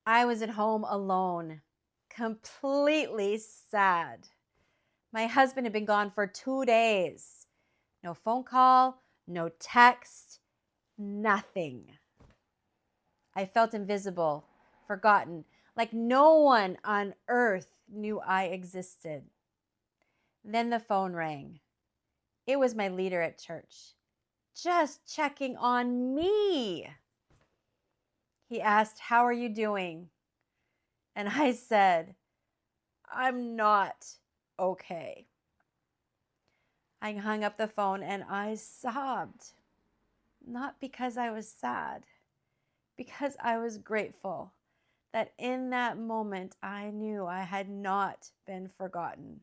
I was at home alone, completely sad. My husband had been gone for 2 days. No phone call, no text, nothing. I felt invisible, forgotten, like no one on earth knew I existed. Then the phone rang. It was my leader at church, just checking on me. He asked, "How are you doing?" And I said, "I'm not okay." I hung up the phone and I sobbed. Not because I was sad, because I was grateful that in that moment I knew I had not been forgotten.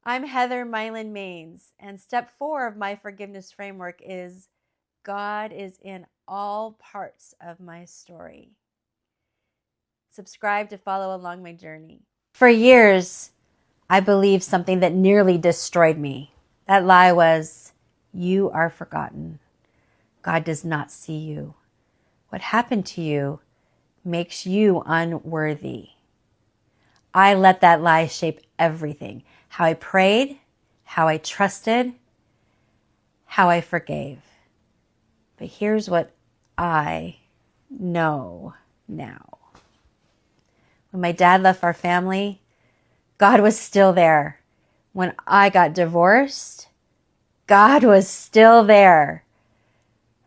I'm Heather Mylan-Mains, and step 4 of my forgiveness framework is God is in all parts of my story. Subscribe to follow along my journey. For years, I believed something that nearly destroyed me. That lie was, you are forgotten. God does not see you. What happened to you makes you unworthy. I let that lie shape everything. How I prayed, how I trusted, how I forgave. But here's what I know now. When my dad left our family, God was still there. When I got divorced, God was still there.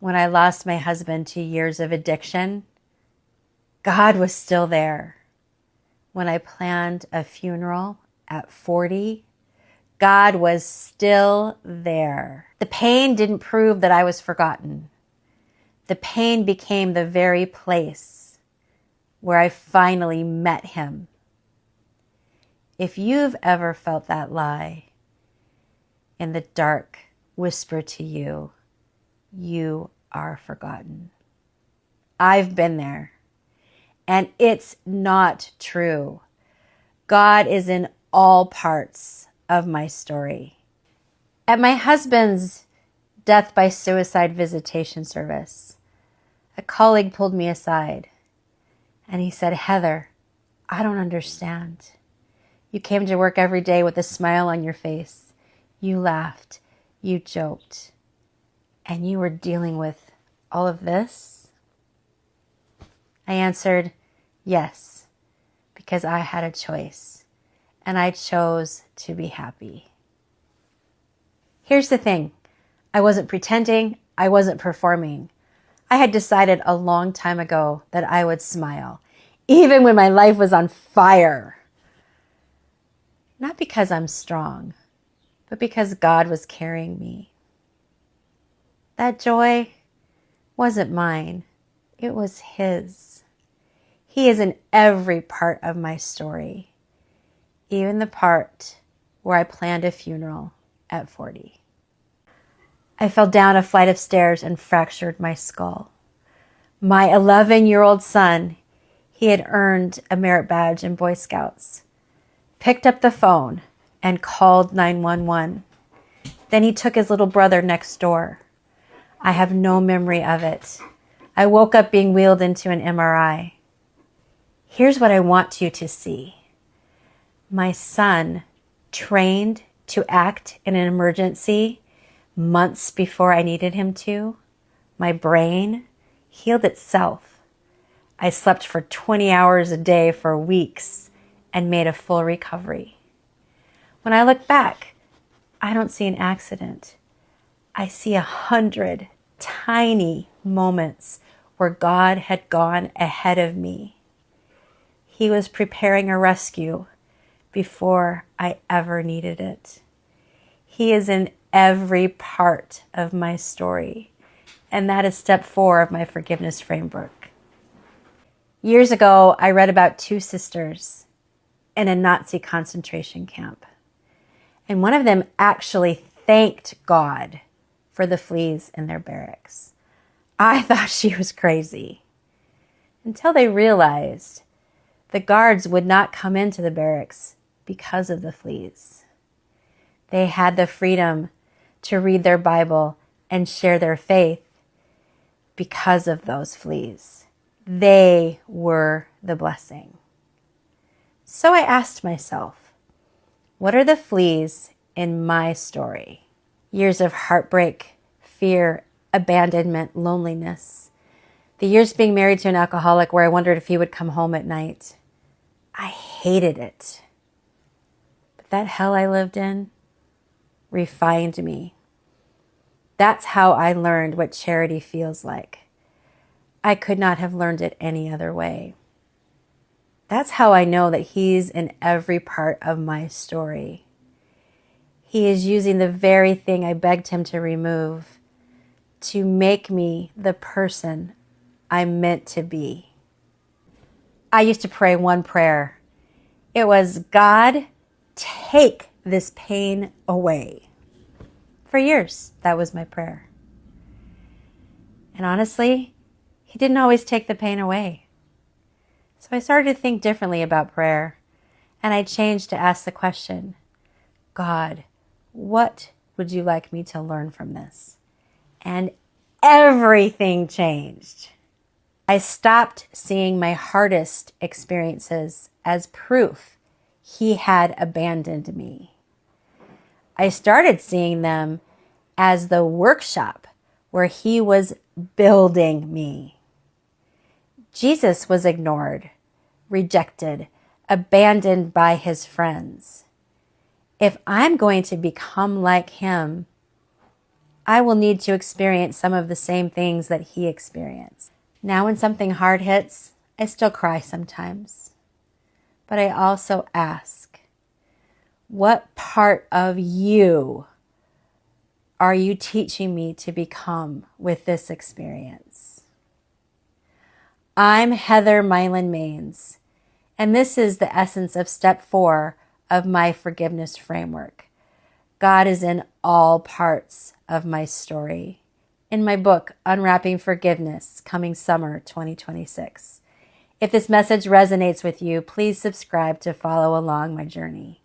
When I lost my husband to years of addiction, God was still there. When I planned a funeral at 40, God was still there. The pain didn't prove that I was forgotten. The pain became the very place where I finally met him. If you've ever felt that lie in the dark whisper to you, you are forgotten. I've been there. And it's not true. God is in all parts of my story. At my husband's death by suicide visitation service, a colleague pulled me aside and he said, "Heather, I don't understand. You came to work every day with a smile on your face. You laughed, you joked, and you were dealing with all of this?" I answered, "Yes, because I had a choice, and I chose to be happy." Here's the thing. I wasn't pretending. I wasn't performing. I had decided a long time ago that I would smile, even when my life was on fire. Not because I'm strong, but because God was carrying me. That joy wasn't mine. It was His. He is in every part of my story, even the part where I planned a funeral at 40. I fell down a flight of stairs and fractured my skull. My 11-year-old son, he had earned a merit badge in Boy Scouts, picked up the phone and called 911. Then he took his little brother next door. I have no memory of it. I woke up being wheeled into an MRI. Here's what I want you to see. My son trained to act in an emergency months before I needed him to. My brain healed itself. I slept for 20 hours a day for weeks and made a full recovery. When I look back, I don't see an accident. I see 100 tiny moments where God had gone ahead of me. He was preparing a rescue before I ever needed it. He is in every part of my story, and that is step 4 of my forgiveness framework. Years ago, I read about 2 sisters in a Nazi concentration camp, and one of them actually thanked God for the fleas in their barracks. I thought she was crazy, until they realized the guards would not come into the barracks because of the fleas. They had the freedom to read their Bible and share their faith because of those fleas. They were the blessing. So I asked myself, what are the fleas in my story? Years of heartbreak, fear, abandonment, loneliness. The years being married to an alcoholic where I wondered if he would come home at night. I hated it. But that hell I lived in refined me. That's how I learned what charity feels like. I could not have learned it any other way. That's how I know that he's in every part of my story. He is using the very thing I begged him to remove to make me the person I'm meant to be. I used to pray one prayer. It was, God, take this pain away. For years, that was my prayer. And honestly, he didn't always take the pain away. So I started to think differently about prayer, and I changed to ask the question, God, what would you like me to learn from this? And everything changed. I stopped seeing my hardest experiences as proof he had abandoned me. I started seeing them as the workshop where he was building me. Jesus was ignored, rejected, abandoned by his friends. If I'm going to become like him, I will need to experience some of the same things that he experienced. Now when something hard hits, I still cry sometimes. But I also ask, what part of you are you teaching me to become with this experience? I'm Heather Mylan-Mains, and this is the essence of step 4 of my forgiveness framework. God is in all parts of my story. In my book, Unwrapping Forgiveness, coming summer 2026. If this message resonates with you, please subscribe to follow along my journey.